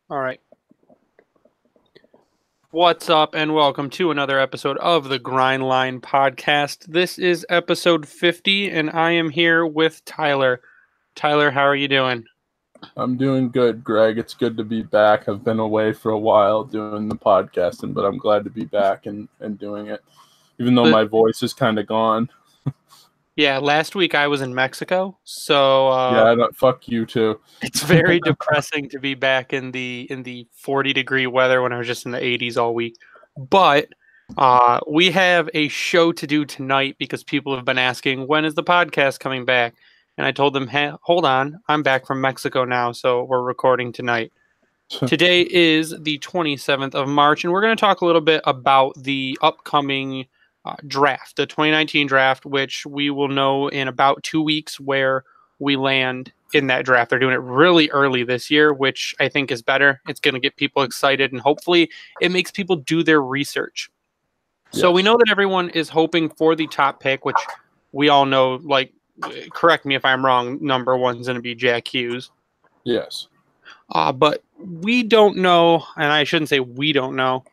All right. What's up, and welcome to another episode of the Grind Line podcast. This is episode 50, and I am here with Tyler. Tyler, how are you doing? I'm doing good, Greg. It's good to be back. I've been away for a while doing the podcasting, but I'm glad to be back and doing it, even though But my voice is kind of gone. yeah, last week I was in Mexico, so Yeah, fuck you too. it's very depressing to be back in the 40-degree weather when I was just in the 80s all week. But we have a show to do tonight because people have been asking, when is the podcast coming back? And I told them, hey, hold on, I'm back from Mexico now, so we're recording tonight. Today is the 27th of March, and we're going to talk a little bit about the upcoming draft, the 2019 draft, which we will know in about 2 weeks where we land in that draft. They're doing it really early this year, which I think is better. It's going to get people excited, and hopefully it makes people do their research. So we know that everyone is hoping for the top pick, which we all know, like, correct me if I'm wrong, number one's going to be Jack Hughes. Yes. But we don't know, and I shouldn't say we don't know,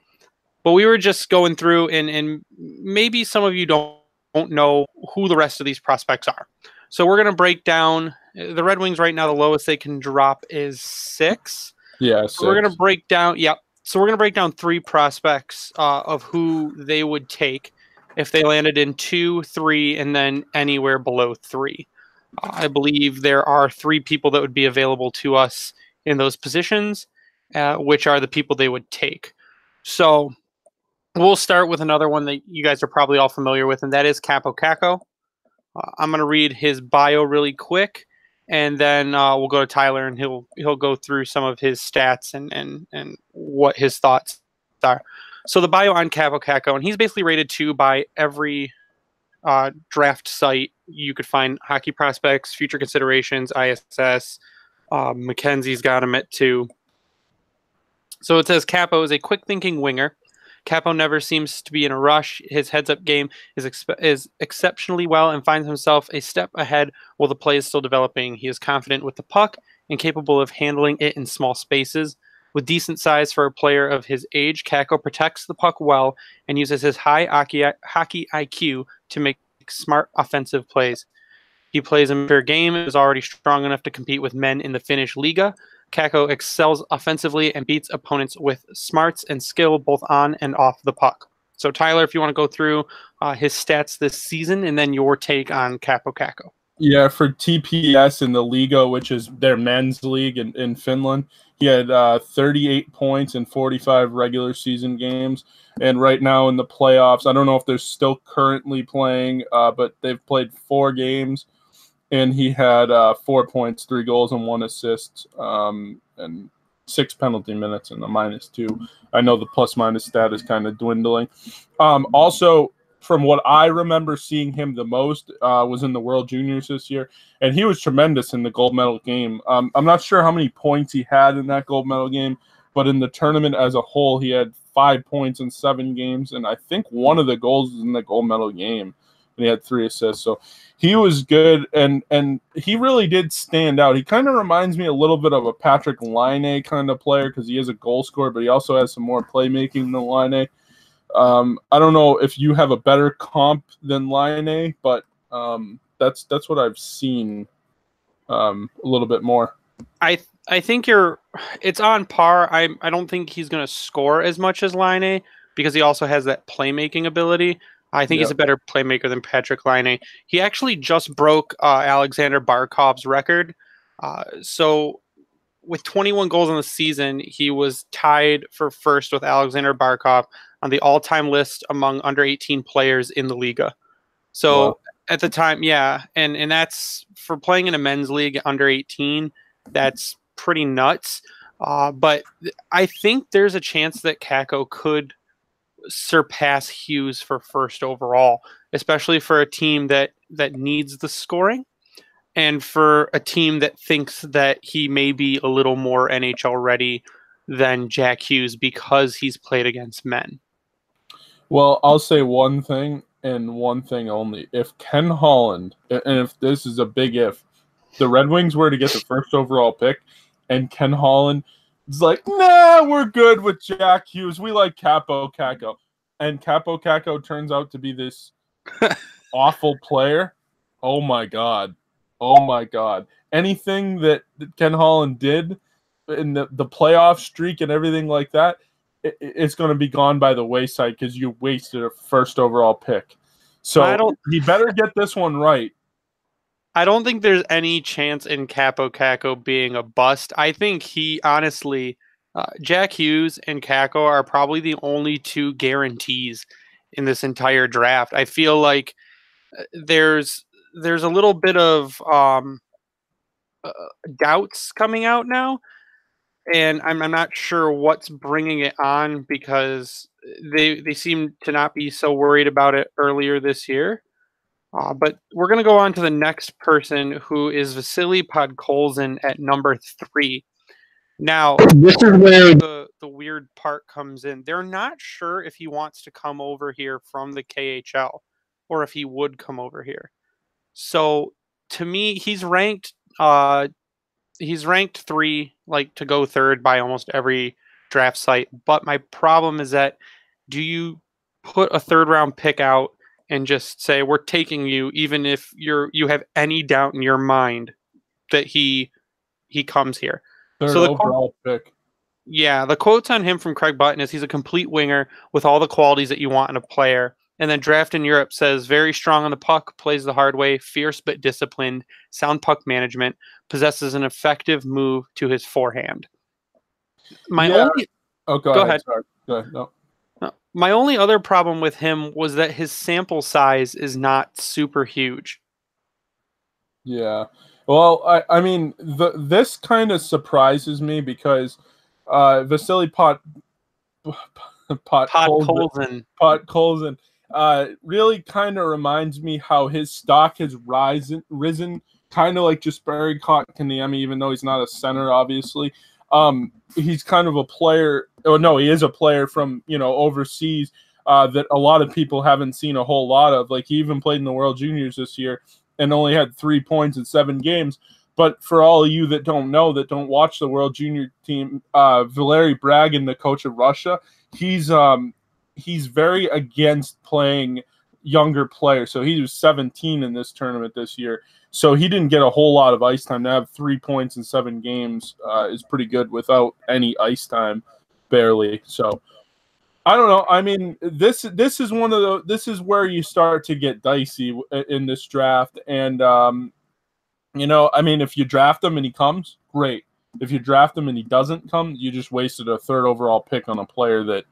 but we were just going through, and maybe some of you don't know who the rest of these prospects are. So we're going to break down the Red Wings right now. The lowest they can drop is 6. Yeah, so we're going to break down. Yep. So we're going to break down 3 prospects of who they would take if they landed in 2, 3, and then anywhere below 3. I believe there are 3 people that would be available to us in those positions, which are the people they would take. So we'll start with another one that you guys are probably all familiar with, and that is Kaapo Kakko. I'm going to read his bio really quick, and then we'll go to Tyler, and he'll go through some of his stats and what his thoughts are. So the bio on Kaapo Kakko, and he's basically rated 2 by every draft site you could find: Hockey Prospects, Future Considerations, ISS. Mackenzie's got him at 2. So it says Kaapo is a quick-thinking winger. Kaapo never seems to be in a rush. His heads-up game is exceptionally well and finds himself a step ahead while the play is still developing. He is confident with the puck and capable of handling it in small spaces. With decent size for a player of his age, Kakko protects the puck well and uses his high hockey IQ to make smart offensive plays. He plays a mature game and is already strong enough to compete with men in the Finnish Liga. Kakko excels offensively and beats opponents with smarts and skill both on and off the puck. So, Tyler, if you want to go through his stats this season and then your take on Kaapo Kakko. Yeah, for TPS in the Liga, which is their men's league in Finland, he had 38 points in 45 regular season games. And right now in the playoffs, I don't know if they're still currently playing, but they've played 4 games. And he had 4 points, 3 goals, and 1 assist, and 6 penalty minutes and a -2. I know the plus-minus stat is kind of dwindling. Also, from what I remember seeing him the most was in the World Juniors this year, and he was tremendous in the gold medal game. I'm not sure how many points he had in that gold medal game, but in the tournament as a whole, he had 5 points in 7 games, and I think one of the goals was in the gold medal game. And he had 3 assists, so he was good, and he really did stand out. He kind of reminds me a little bit of a Patrick Laine kind of player because he is a goal scorer, but he also has some more playmaking than Laine. I don't know if you have a better comp than Laine, but that's what I've seen a little bit more. I think it's on par. I don't think he's going to score as much as Laine because he also has that playmaking ability. I think he's a better playmaker than Patrick Laine. He actually just broke Alexander Barkov's record. So with 21 goals in the season, he was tied for first with Alexander Barkov on the all-time list among under-18 players in the Liga. So at the time, and that's for playing in a men's league under 18. That's pretty nuts. But I think there's a chance that Kakko could surpass Hughes for first overall, especially for a team that needs the scoring and for a team that thinks that he may be a little more NHL ready than Jack Hughes because he's played against men. Well, I'll say one thing and one thing only. If Ken Holland, and if this is a big if, the Red Wings were to get the first overall pick and Ken Holland It's like, nah, we're good with Jack Hughes. We like Capo Caco. And Capo Caco turns out to be this awful player. Oh my God. Oh my God. Anything that Ken Holland did in the playoff streak and everything like that, it's going to be gone by the wayside because you wasted a first overall pick. So he better get this one right. I don't think there's any chance in Capo Caco being a bust. I think he honestly, Jack Hughes and Caco are probably the only two guarantees in this entire draft. I feel like there's a little bit of doubts coming out now, and I'm not sure what's bringing it on because they seem to not be so worried about it earlier this year. But we're going to go on to the next person, who is Vasily Podkolzin at number 3. Now, this is where the weird part comes in. They're not sure if he wants to come over here from the KHL or if he would come over here. So to me, he's ranked 3, like to go third by almost every draft site. But my problem is that, do you put a third round pick out and just say we're taking you, even if you have any doubt in your mind that he comes here? Third overall pick. Yeah, the quotes on him from Craig Button is he's a complete winger with all the qualities that you want in a player. And then Draft in Europe says very strong on the puck, plays the hard way, fierce but disciplined, sound puck management, possesses an effective move to his forehand. Go ahead. Sorry. Go ahead. No. My only other problem with him was that his sample size is not super huge. Yeah. Well, I mean, this kind of surprises me because Vasily Podkolzin really kind of reminds me how his stock has risen kind of like Jesperi Kotkaniemi, even though he's not a center, obviously. He's kind of a player. Oh no, he is a player from overseas that a lot of people haven't seen a whole lot of. Like, he even played in the World Juniors this year and only had 3 points in 7 games. But for all of you that don't know, that don't watch the World Junior team, Valery Bragin, the coach of Russia, he's very against playing younger players. So he was 17 in this tournament this year. So he didn't get a whole lot of ice time. To have 3 points in 7 games is pretty good without any ice time, barely. So I don't know. I mean, this is one of the. This is where you start to get dicey in this draft. And I mean, if you draft him and he comes, great. If you draft him and he doesn't come, you just wasted a 3rd overall pick on a player that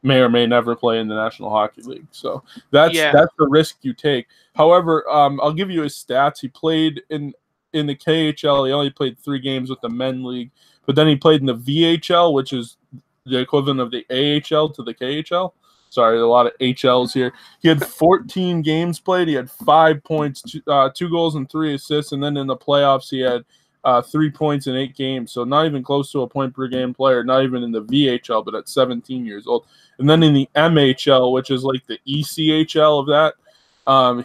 may or may never play in the National Hockey League. So that's the risk you take. However, I'll give you his stats. He played in the KHL. He only played 3 games with the Men League, but then he played in the VHL, which is the equivalent of the AHL to the KHL. Sorry, a lot of HLs here. He had 14 games played. He had 5 points, 2 goals, and 3 assists. And then in the playoffs, he had 3 points in 8 games. So not even close to a point per game player, not even in the VHL, but at 17 years old. And then in the MHL, which is like the ECHL of that,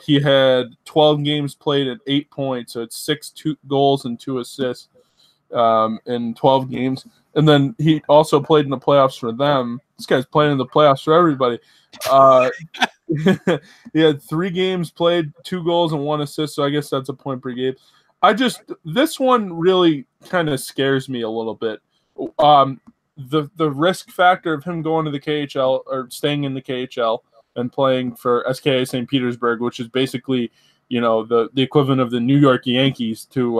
he had 12 games played at 8 points. So it's 6 goals and 2 assists in 12 games. And then he also played in the playoffs for them. This guy's playing in the playoffs for everybody. He had 3 games played, 2 goals and 1 assist. So I guess that's a point per game. This one really kind of scares me a little bit. The risk factor of him going to the KHL or staying in the KHL and playing for SKA St. Petersburg, which is basically, the equivalent of the New York Yankees to,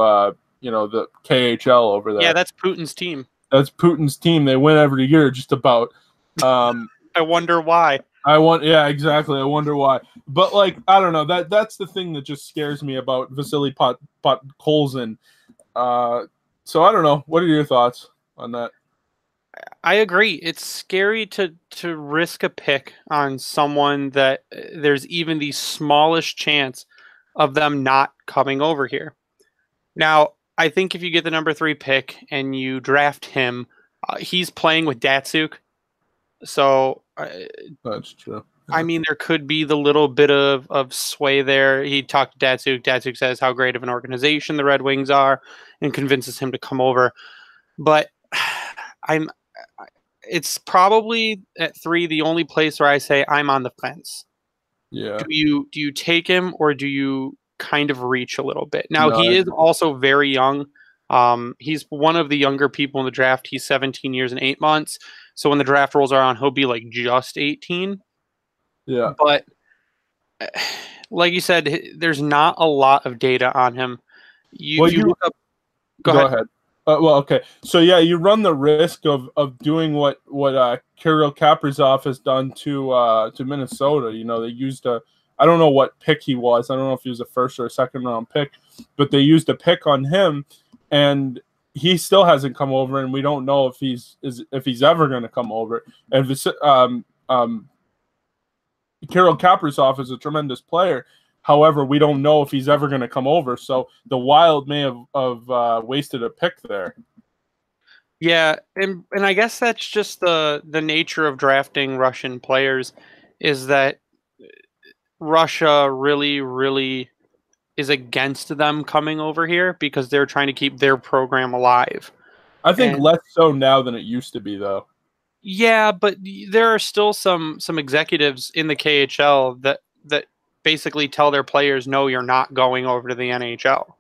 the KHL over there. Yeah, that's Putin's team. That's Putin's team. They win every year, just about. I wonder why. Yeah, exactly. I wonder why. But I don't know. That's the thing that just scares me about Vasily Podkolzin. So I don't know. What are your thoughts on that? I agree. It's scary to risk a pick on someone that there's even the smallest chance of them not coming over here. Now, I think if you get the number 3 pick and you draft him, he's playing with Datsyuk. So that's true. Yeah. I mean, there could be the little bit of sway there. He talked to Datsyuk. Datsyuk says how great of an organization the Red Wings are and convinces him to come over. But I'm. It's probably at 3 the only place where I say I'm on the fence. Yeah. Do you take him or do you kind of reach a little bit? Now No, he is also very young. He's one of the younger people in the draft. He's 17 years and 8 months. So when the draft rolls around, he'll be like just 18. yeah. But like you said, there's not a lot of data on him. If you look up, go ahead. Well, okay. So yeah, you run the risk of doing what Kirill Kaprizov has done to Minnesota. You know, they used I don't know what pick he was. I don't know if he was a first or a second round pick, but they used a pick on him, and he still hasn't come over, and we don't know if he's ever going to come over. And Kirill Kaprizov is a tremendous player. However, we don't know if he's ever going to come over. So the Wild may have wasted a pick there. Yeah, and I guess that's just the nature of drafting Russian players, is that Russia really, really is against them coming over here because they're trying to keep their program alive. I think less so now than it used to be, though. Yeah, but there are still some executives in the KHL that basically tell their players, no, you're not going over to the NHL.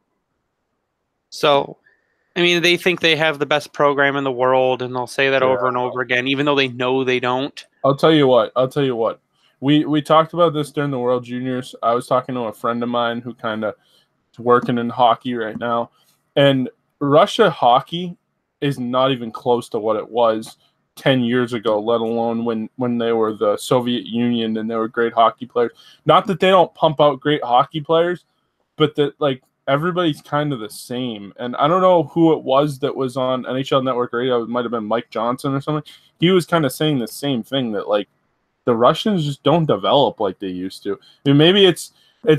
So, I mean, they think they have the best program in the world, and they'll say that over and over again, even though they know they don't. I'll tell you what. We talked about this during the World Juniors. I was talking to a friend of mine who kind of is working in hockey right now, and Russia hockey is not even close to what it was 10 years ago, let alone when they were the Soviet Union and they were great hockey players. Not that they don't pump out great hockey players, but that like everybody's kind of the same. And I don't know who it was that was on NHL Network Radio. It might have been Mike Johnson or something. He was kind of saying the same thing, that like the Russians just don't develop like they used to. I mean, maybe it's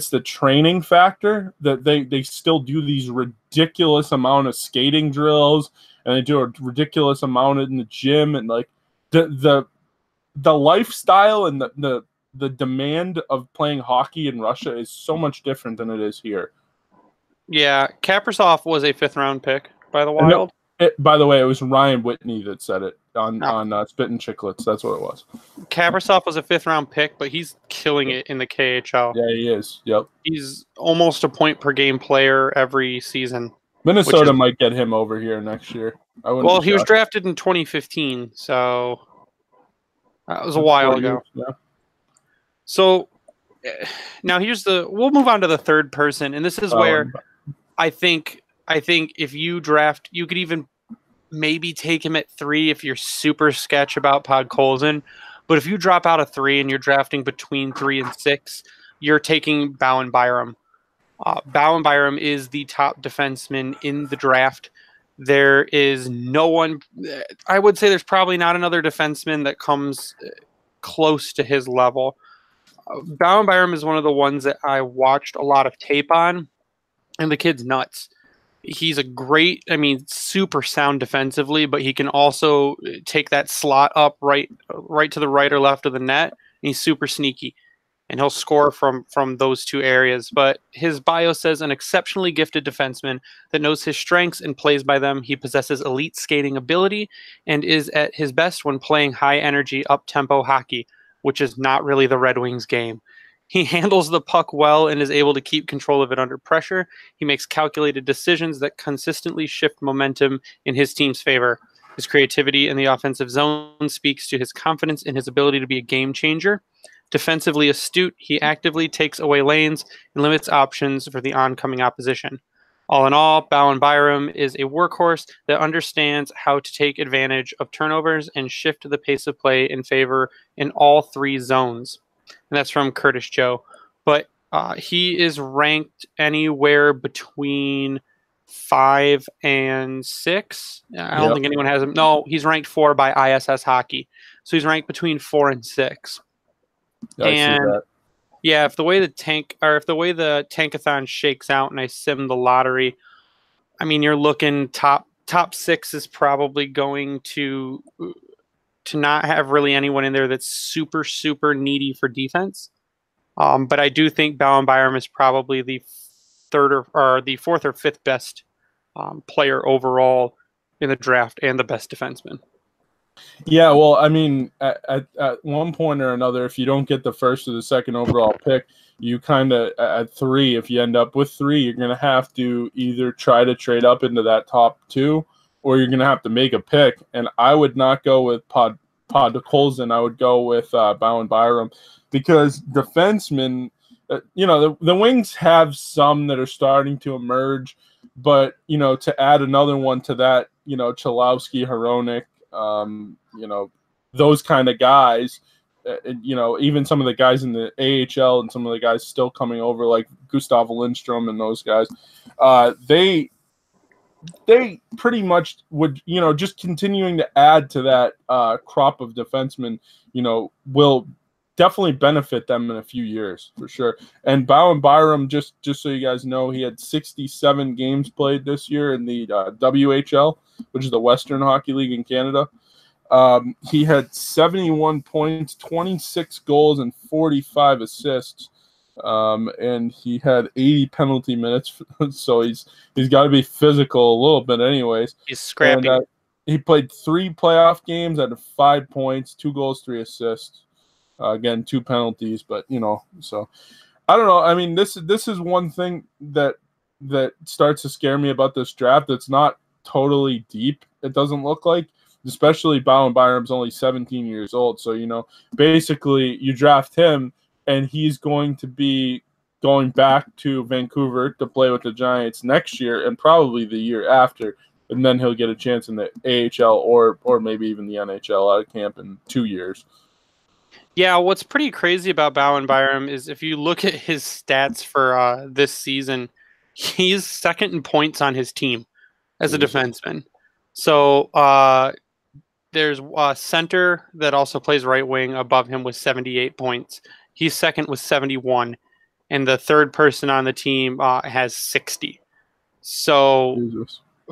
the training factor that they still do these ridiculous amount of skating drills, and they do a ridiculous amount in the gym, and like the lifestyle and the demand of playing hockey in Russia is so much different than it is here. Yeah, Kaprizov was a 5th-round pick by the Wild. By the way, it was Ryan Whitney that said it on Spittin' Chicklets. That's what it was. Kaprizov was a 5th-round pick, but he's killing it in the KHL. Yeah, he is. Yep. He's almost a point-per-game player every season. Minnesota might get him over here next year. Well, he was drafted in 2015, so that was a while ago. Yeah. So now we'll move on to the third person, and this is where I think if you draft, you could even maybe take him at 3 if you're super sketch about Podkolzin. But if you drop out of 3 and you're drafting between 3 and 6, you're taking Bowen Byram. Bowen Byram is the top defenseman in the draft. There is no one. I would say there's probably not another defenseman that comes close to his level. Bowen Byram is one of the ones that I watched a lot of tape on, and the kid's nuts. He's a great, super sound defensively, but he can also take that slot up right to the right or left of the net. And he's super sneaky, and he'll score from those two areas. But his bio says an exceptionally gifted defenseman that knows his strengths and plays by them. He possesses elite skating ability and is at his best when playing high-energy, up-tempo hockey, which is not really the Red Wings game. He handles the puck well and is able to keep control of it under pressure. He makes calculated decisions that consistently shift momentum in his team's favor. His creativity in the offensive zone speaks to his confidence in his ability to be a game changer. Defensively astute, he actively takes away lanes and limits options for the oncoming opposition. All in all, Bowen Byram is a workhorse that understands how to take advantage of turnovers and shift the pace of play in favor in all 3 zones. And that's from Curtis Joe. But he is ranked anywhere between 5 and 6. I don't think anyone has him. No, he's ranked 4 by ISS Hockey. So he's ranked between 4 and 6. Yeah, I see that. Yeah, if the way the tankathon shakes out and I sim the lottery, you're looking top 6 is probably going to not have really anyone in there that's super, super needy for defense. But I do think Bowen Byram is probably the 3rd or the 4th or 5th best player overall in the draft and the best defenseman. Yeah, well, I mean, at one point or another, if you don't get the first or the second overall pick, you kind of at 3. If you end up with 3, you're going to have to either try to trade up into that top 2, or you're going to have to make a pick. And I would not go with Podkolzin. I would go with Bowen Byram, because defensemen, the Wings have some that are starting to emerge, but to add another one to that, Cholowski, Hronek, those kind of guys, even some of the guys in the AHL and some of the guys still coming over, like Gustav Lindstrom and those guys, they pretty much would, just continuing to add to that crop of defensemen, will definitely benefit them in a few years for sure. And Bowen Byram, just so you guys know, he had 67 games played this year in the WHL, which is the Western Hockey League in Canada. He had 71 points, 26 goals, and 45 assists. And he had 80 penalty minutes, so he's got to be physical a little bit anyways. He's scrappy. And, he played 3 playoff games, had 5 points, 2 goals, 3 assists. Again, 2 penalties, but so I don't know. I mean, this is one thing that starts to scare me about this draft. It's not totally deep. It doesn't look like, especially Bowen Byram's only 17 years old. So basically you draft him, and he's going to be going back to Vancouver to play with the Giants next year and probably the year after, and then he'll get a chance in the AHL or maybe even the NHL out of camp in 2 years. Yeah, what's pretty crazy about Bowen Byram is if you look at his stats for this season, he's second in points on his team as a defenseman. So there's a center that also plays right wing above him with 78 points. He's second with 71, and the third person on the team has 60. So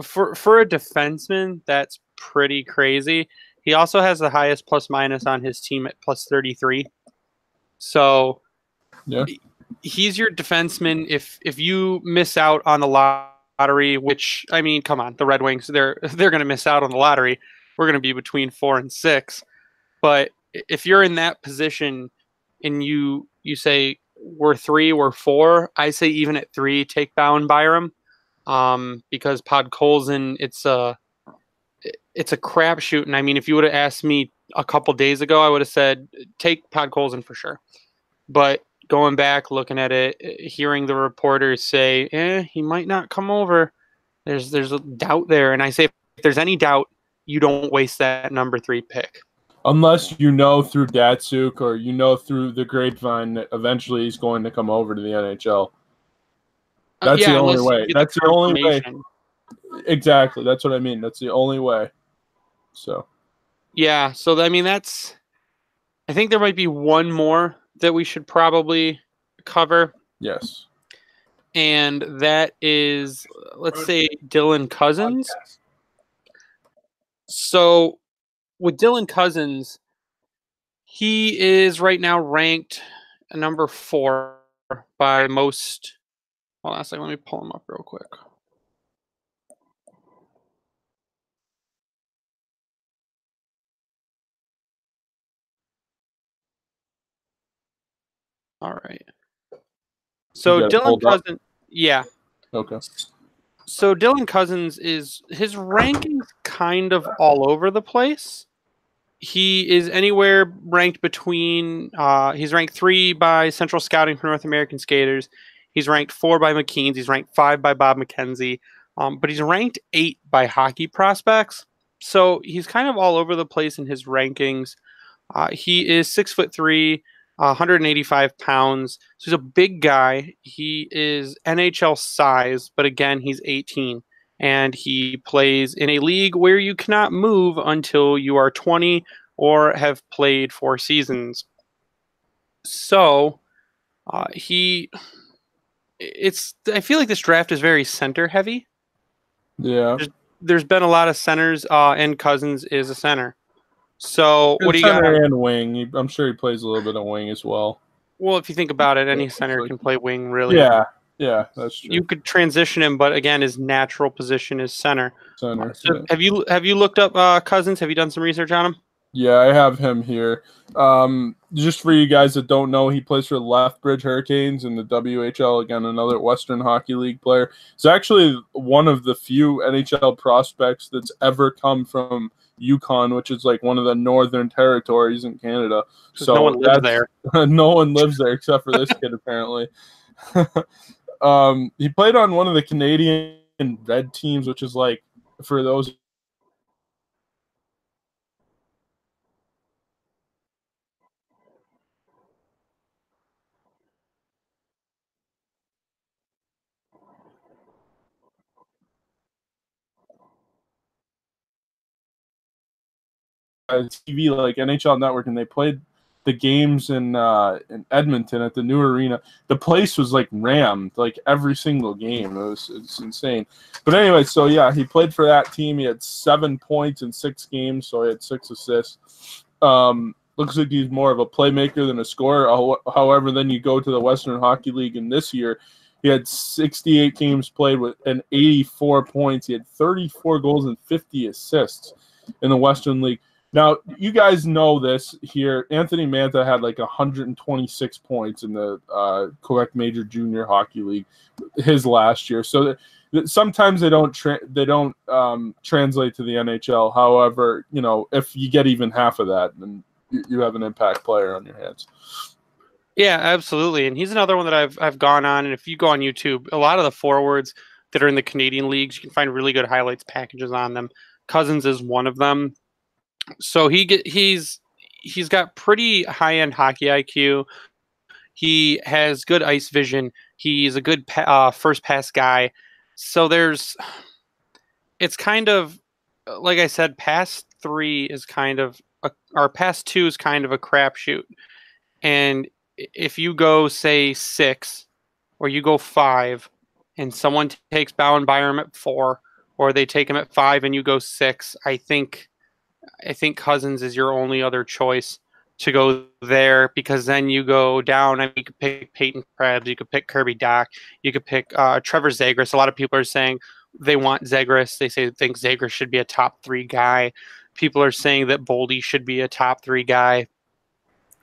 for a defenseman, that's pretty crazy. He also has the highest plus minus on his team at plus 33. So yeah, he's your defenseman. If you miss out on the lottery, which, I mean, come on, the Red Wings, they're going to miss out on the lottery. We're going to be between 4 and 6. But if you're in that position and you say we're 3, we're 4, I say even at 3, take Bowen Byram, because Podkolzin, it's a crapshoot. And I mean, if you would have asked me a couple days ago, I would have said take Podkolzin for sure. But going back, looking at it, hearing the reporters say, he might not come over, there's a doubt there. And I say, if there's any doubt, you don't waste that number 3 pick. Unless through Datsuk or through the grapevine that eventually he's going to come over to the NHL. That's the only way. That's the only way. Exactly. That's what I mean. That's the only way. So. Yeah. So, I mean, I think there might be one more that we should probably cover. Yes. And that is, let's say, Dylan Cozens. So, with Dylan Cozens, he is right now ranked number 4 by most. Hold on a second. Let me pull him up real quick. All right. So Dylan Cozens, yeah. Okay. So Dylan Cozens his rankings kind of all over the place. He is anywhere ranked between. He's ranked 3 by Central Scouting for North American Skaters. He's ranked 4 by McKean's. He's ranked 5 by Bob McKenzie. But he's ranked 8 by Hockey Prospects. So he's kind of all over the place in his rankings. He is 6'3", 185 pounds. So he's a big guy. He is NHL size, but again, he's 18. And he plays in a league where you cannot move until you are 20 or have played 4 seasons. So I feel like this draft is very center heavy. Yeah. There's been a lot of centers, and Cozens is a center. So what do you got? Center and wing. I'm sure he plays a little bit of wing as well. Well, if you think about it, any center can play wing, really. Yeah, that's true. You could transition him, but again, his natural position is center. Center. So have you looked up Cozens? Have you done some research on him? Yeah, I have him here. Just for you guys that don't know, he plays for Lethbridge Hurricanes in the WHL. Again, another Western Hockey League player. He's actually one of the few NHL prospects that's ever come from Yukon, which is like one of the northern territories in Canada. So no one lives there. No one lives there except for this kid, apparently. He played on one of the Canadian Red teams, which is like, for those TV like NHL Network, and they played the games in Edmonton at the new arena. The place was like rammed, like every single game. It's insane. But anyway, so yeah, he played for that team. He had 7 points in 6 games, so he had 6 assists. Looks like he's more of a playmaker than a scorer. However, then you go to the Western Hockey League, and this year he had 68 games played with and 84 points. He had 34 goals and 50 assists in the Western League. Now, you guys know this here. Anthony Mantha had like 126 points in the Quebec Major Junior Hockey League his last year. So sometimes they don't translate to the NHL. However, you know, if you get even half of that, then you have an impact player on your hands. Yeah, absolutely. And he's another one that I've gone on. And if you go on YouTube, a lot of the forwards that are in the Canadian leagues, you can find really good highlights packages on them. Cousins is one of them. So he's got pretty high-end hockey IQ. He has good ice vision. He's a good first pass guy. So it's kind of, like I said, pass 3 is kind of or pass 2 is kind of a crapshoot. And if you go, say, 6 or you go 5 and someone takes Bowen Byram at 4 or they take him at 5 and you go 6, I think Cousins is your only other choice to go there, because then you go down. I mean, you could pick Peyton Krebs, you could pick Kirby Dach, you could pick Trevor Zegras. A lot of people are saying they want Zegras. They think Zegras should be a top 3 guy. People are saying that Boldy should be a top 3 guy.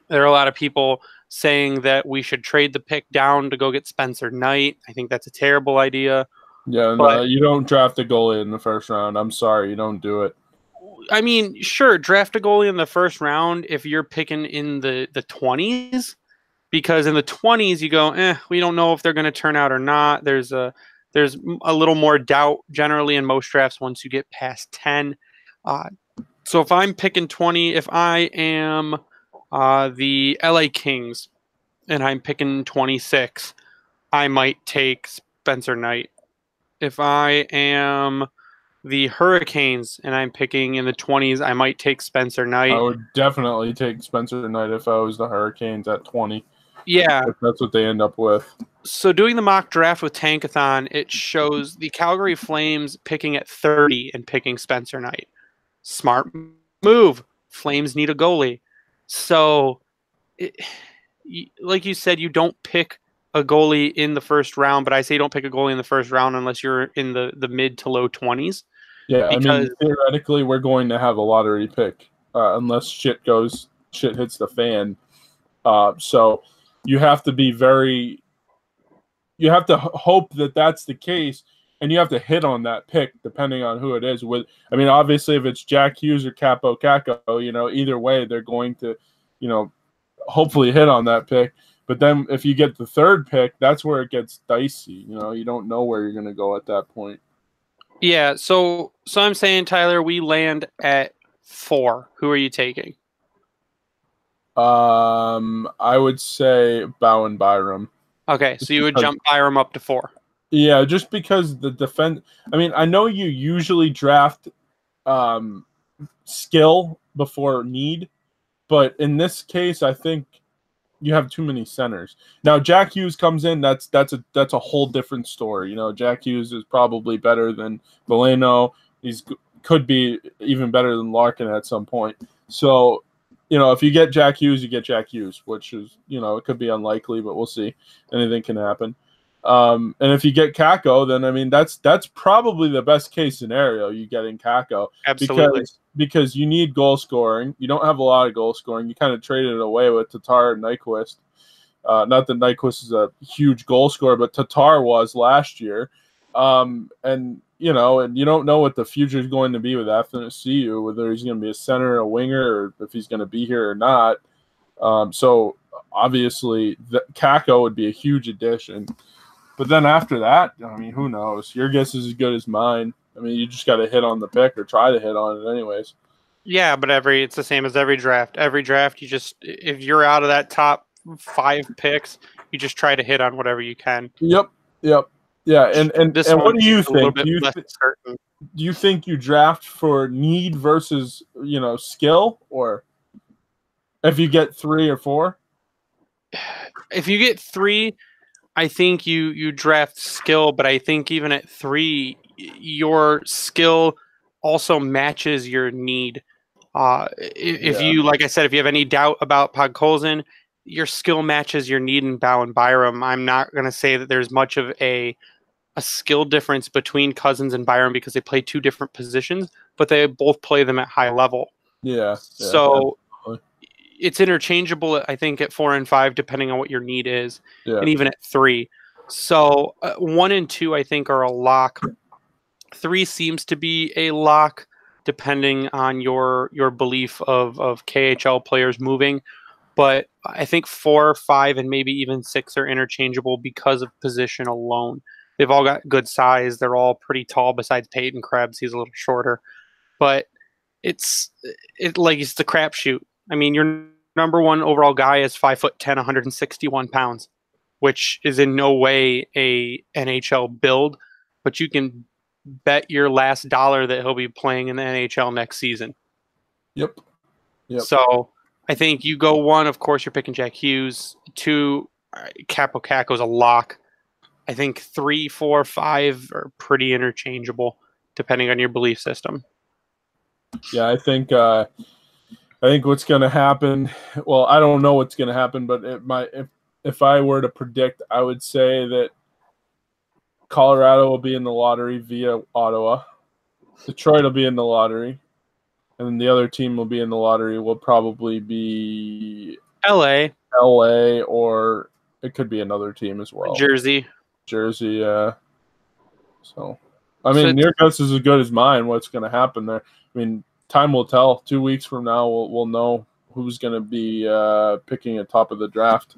There are a lot of people saying that we should trade the pick down to go get Spencer Knight. I think that's a terrible idea. Yeah, no, you don't draft a goalie in the first round. I'm sorry, you don't do it. I mean, sure, draft a goalie in the first round if you're picking in the 20s, because in the 20s you go, we don't know if they're going to turn out or not. There's a little more doubt generally in most drafts once you get past 10. So if I'm picking 20, if I am the LA Kings and I'm picking 26, I might take Spencer Knight. If I am the Hurricanes and I'm picking in the 20s, I might take Spencer Knight. I would definitely take Spencer Knight if I was the Hurricanes at 20. Yeah. If that's what they end up with. So doing the mock draft with Tankathon, it shows the Calgary Flames picking at 30 and picking Spencer Knight. Smart move. Flames need a goalie. So, like you said, you don't pick a goalie in the first round, but I say don't pick a goalie in the first round unless you're in the mid to low 20s. Yeah, I mean, theoretically, we're going to have a lottery pick unless shit hits the fan. So you have to be you have to hope that that's the case, and you have to hit on that pick depending on who it is. I mean, obviously, if it's Jack Hughes or Capo Caco, either way, they're going to, hopefully hit on that pick. But then if you get the third pick, that's where it gets dicey. You don't know where you're going to go at that point. Yeah, so I'm saying, Tyler, we land at 4. Who are you taking? I would say Bowen Byram. Okay, so you would jump Byram up to 4. Yeah, just because the defense. I mean, I know you usually draft skill before need, but in this case, I think you have too many centers. Now, Jack Hughes comes in. That's a whole different story. Jack Hughes is probably better than Veleno. Could be even better than Larkin at some point. So, if you get Jack Hughes, you get Jack Hughes, which is, it could be unlikely, but we'll see. Anything can happen. And if you get Kako, then I mean that's probably the best case scenario. You getting Kako, Absolutely, because you need goal scoring. You don't have a lot of goal scoring. You kind of traded it away with Tatar and Nyquist. Not that Nyquist is a huge goal scorer, but Tatar was last year. And you don't know what the future is going to be with Athanasiou, whether he's going to be a center, a winger, or if he's going to be here or not. So obviously, Kako would be a huge addition. But then after that, I mean, who knows? Your guess is as good as mine. I mean, you just got to hit on the pick or try to hit on it anyways. yeah, but it's the same as every draft. Every draft, if you're out of that top 5 picks, you just try to hit on whatever you can. Yep. Yeah, and what do you think? Do you think you draft for need versus skill, or if you get 3 or 4? If you get 3, I think you draft skill, but I think even at 3, your skill also matches your need. If you, like I said, if you have any doubt about Podkolzin, your skill matches your need in Bow and Byram. I'm not going to say that there's much of a skill difference between Cousins and Byram because they play 2 different positions, but they both play them at high level. Yeah. So it's interchangeable, I think, at 4 and 5, depending on what your need is, and even at 3. So 1 and 2, I think, are a lock. 3 seems to be a lock, depending on your belief of KHL players moving. But I think 4, 5, and maybe even 6 are interchangeable because of position alone. They've all got good size. They're all pretty tall, besides Peyton Krebs. He's a little shorter. But it's the crapshoot. I mean, your number 1 overall guy is 5'10", 161 pounds, which is in no way a NHL build, but you can bet your last dollar that he'll be playing in the NHL next season. Yep. So I think you go 1, of course, you're picking Jack Hughes. 2, Kaapo Kakko is a lock. I think 3, 4, 5 are pretty interchangeable, depending on your belief system. Yeah, I think what's going to happen. Well, I don't know what's going to happen, but if I were to predict, I would say that Colorado will be in the lottery via Ottawa. Detroit will be in the lottery, and then the other team will be in the lottery. Will probably be LA, or it could be another team as well. Jersey. So, I mean, your guess is as good as mine. What's going to happen there? I mean, time will tell. 2 weeks from now, we'll know who's going to be picking at top of the draft.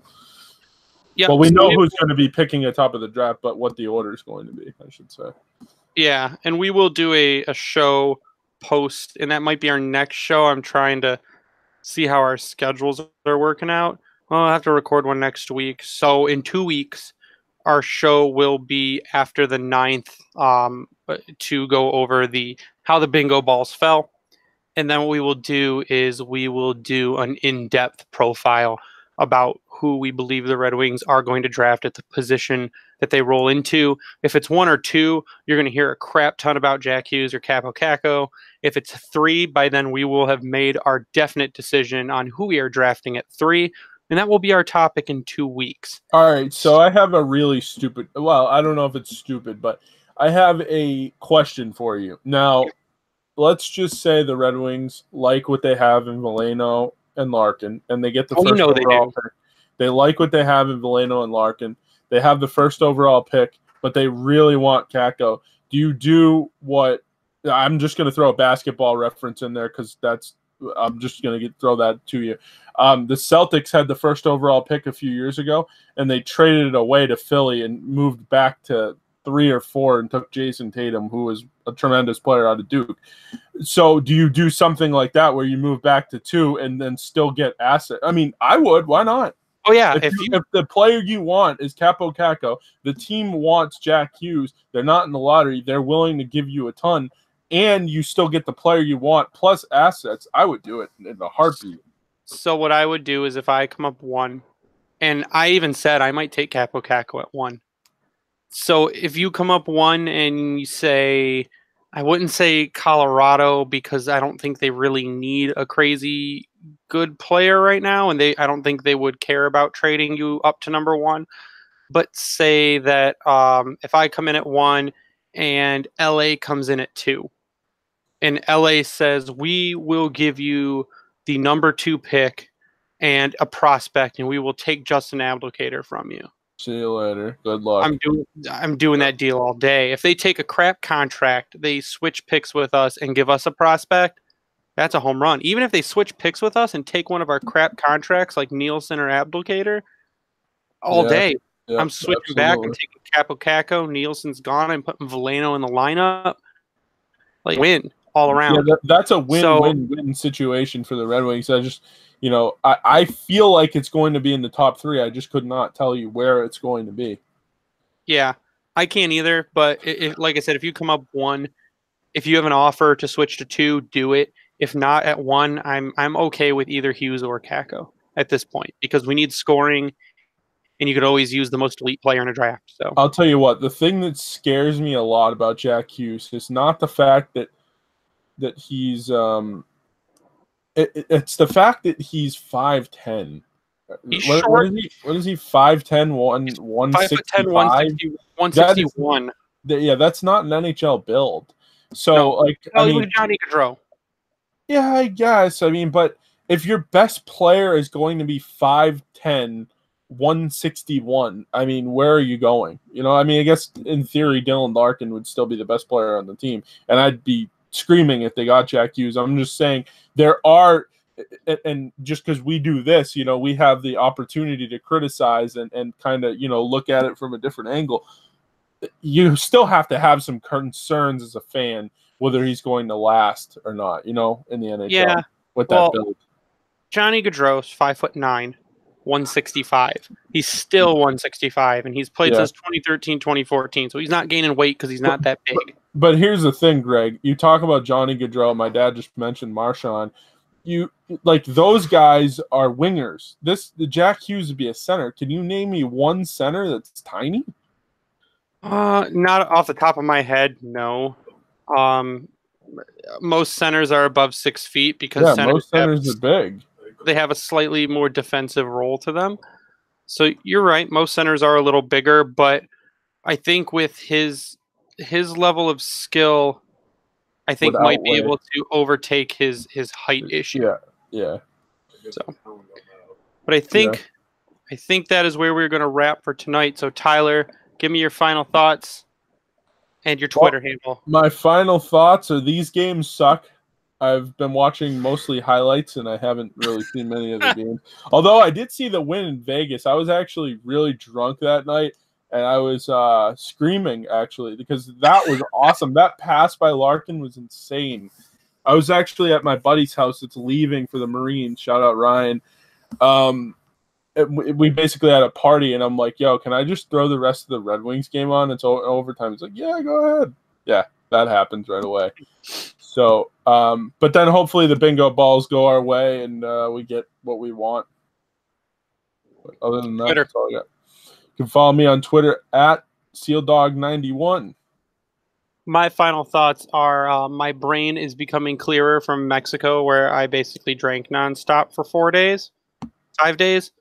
Yep. Well, we know who's going to be picking at top of the draft, but what the order is going to be, I should say. Yeah, and we will do a show post, and that might be our next show. I'm trying to see how our schedules are working out. I'll have to record one next week. So in 2 weeks, our show will be after the 9th to go over how the bingo balls fell. And then what we will do is we will do an in-depth profile about who we believe the Red Wings are going to draft at the position that they roll into. If it's 1 or 2, you're going to hear a crap ton about Jack Hughes or Kaapo Kakko. If it's 3, by then we will have made our definite decision on who we are drafting at 3. And that will be our topic in 2 weeks. All right, so I have a really stupid – well, I don't know if it's stupid, but I have a question for you. Now, let's just say the Red Wings like what they have in Veleno and Larkin, and they get the first overall pick. They like what they have in Veleno and Larkin. They have the first overall pick, but they really want Kakko. Do you do what – I'm just going to throw a basketball reference in there because I'm just going to throw that to you. The Celtics had the first overall pick a few years ago, and they traded it away to Philly and moved back to 3 or 4 and took Jason Tatum, who was a tremendous player out of Duke. So do you do something like that where you move back to 2 and then still get asset? I mean, I would. Why not? Oh, yeah. If the player you want is Kaapo Kakko, the team wants Jack Hughes, they're not in the lottery, they're willing to give you a ton, and you still get the player you want plus assets, I would do it in a heartbeat. So what I would do is if I come up 1, and I even said I might take Kaapo Kakko at 1. So if you come up 1 and you say, I wouldn't say Colorado because I don't think they really need a crazy good player right now, and I don't think they would care about trading you up to number 1. but say that if I come in at 1 and LA comes in at 2, and LA says, we will give you the number 2 pick and a prospect, and we will take Justin Abdelkader from you. See you later. Good luck. I'm doing that deal all day. If they take a crap contract, they switch picks with us and give us a prospect, that's a home run. Even if they switch picks with us and take one of our crap contracts like Nielsen or Abdelkader, all day. Yeah, I'm switching back and taking Capo Caco. Nielsen's gone. I'm putting Veleno in the lineup. Like, win all around. Yeah, that's a win-win-win situation for the Red Wings. I feel like it's going to be in the top 3. I just could not tell you where it's going to be. Yeah, I can't either. But like I said, if you come up 1, if you have an offer to switch to 2, do it. If not at 1, I'm okay with either Hughes or Caco at this point because we need scoring, and you could always use the most elite player in a draft. So I'll tell you what, the thing that scares me a lot about Jack Hughes is not the fact that he's it's the fact that he's 5'10". What is he? 5'10", 165? 161. That's not an NHL build. So Johnny Gaudreau. Yeah, I guess. I mean, but if your best player is going to be 5'10", 161, I mean, where are you going? I mean, I guess in theory, Dylan Larkin would still be the best player on the team, and I'd be screaming if they got Jack Hughes. I'm just saying there are, and just because we do this, we have the opportunity to criticize and kind of, look at it from a different angle. You still have to have some concerns as a fan whether he's going to last or not, in the NHL with that build. Johnny Gaudreau's 5'9", 165. He's still 165, and he's played since 2013, 2014, so he's not gaining weight because he's not that big. But here's the thing, Greg. You talk about Johnny Gaudreau. My dad just mentioned Marchand. Those guys are wingers. The Jack Hughes would be a center. Can you name me one center that's tiny? Not off the top of my head, no. Most centers are above 6 feet because most centers are big. They have a slightly more defensive role to them. So you're right. Most centers are a little bigger, but I think with his level of skill, I think might be able to overtake his height issue. Yeah. So, but I think that is where we're going to wrap for tonight. So Tyler, give me your final thoughts and your Twitter handle. My final thoughts are these games suck. I've been watching mostly highlights, and I haven't really seen many of the games. Although I did see the win in Vegas. I was actually really drunk that night, and I was screaming, actually, because that was awesome. That pass by Larkin was insane. I was actually at my buddy's house that's leaving for the Marines. Shout out, Ryan. We basically had a party, and I'm like, yo, can I just throw the rest of the Red Wings game on? It's overtime. It's like, yeah, go ahead. Yeah, that happens right away. So, but then hopefully the bingo balls go our way, and we get what we want. But other than that, that's all I got. You can follow me on Twitter at SealDog91. My final thoughts are my brain is becoming clearer from Mexico, where I basically drank nonstop for 4 days, 5 days.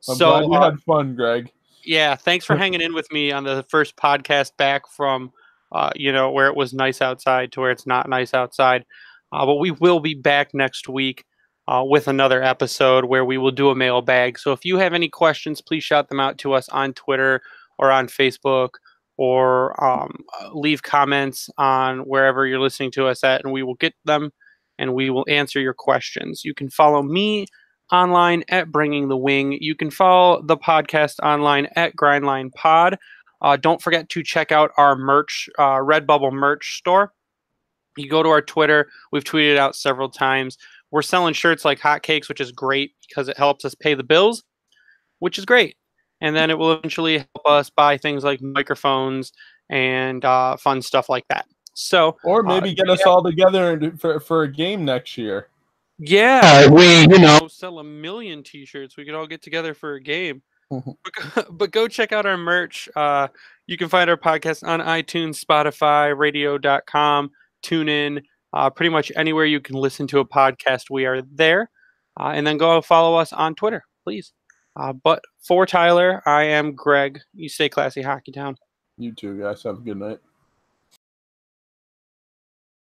I'm glad you had fun, Greg. Yeah, thanks for hanging in with me on the first podcast back from, where it was nice outside to where it's not nice outside. But we will be back next week with another episode where we will do a mailbag. So if you have any questions, please shout them out to us on Twitter or on Facebook, or leave comments on wherever you're listening to us at, and we will get them and we will answer your questions. You can follow me online at Bringing the Wing. You can follow the podcast online at Grindline Pod. Don't forget to check out our merch, Redbubble merch store. You go to our Twitter. We've tweeted it out several times. We're selling shirts like hotcakes, which is great because it helps us pay the bills, which is great. And then it will eventually help us buy things like microphones and fun stuff like that. So, or maybe get us all together for a game next year. Yeah, we sell 1 million T-shirts. We could all get together for a game. But go check out our merch. You can find our podcast on iTunes, Spotify, radio.com, TuneIn, pretty much anywhere you can listen to a podcast. We are there. And then go follow us on Twitter, please. But for Tyler, I am Greg. You stay classy, Hockey Town. You too, guys. Have a good night.